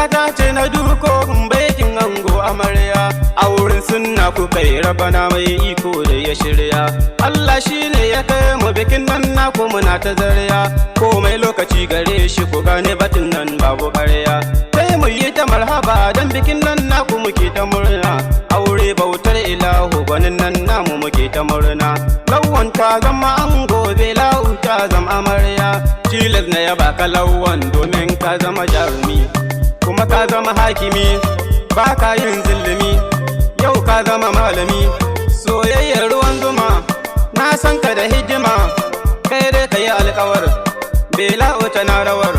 ta ce na duko baikin ango amarya, a wurin sunna ku kai rabana mai iko da ya shirya. Allah shine ya kai mu bikin nan naku muna ta zarya, komai lokaci gare shi ku gane batun nan babu ƙarya. Sai mu yi ta marhaba dan bikin nan naku muke ta murna, aure bautar ilahu gwanin nan namu muke ta murna. Lawan ta zama ango Belau ta zama amarya, tilas na yaba ka lawan domin ka zama jarumi, kuma ka zama hakimi, ba ka yin zulumi, yau ka zama malami. Soyayyar ruwan zuma na san ka da hidima, kai dai ka yi alkawar Belau tana rawar.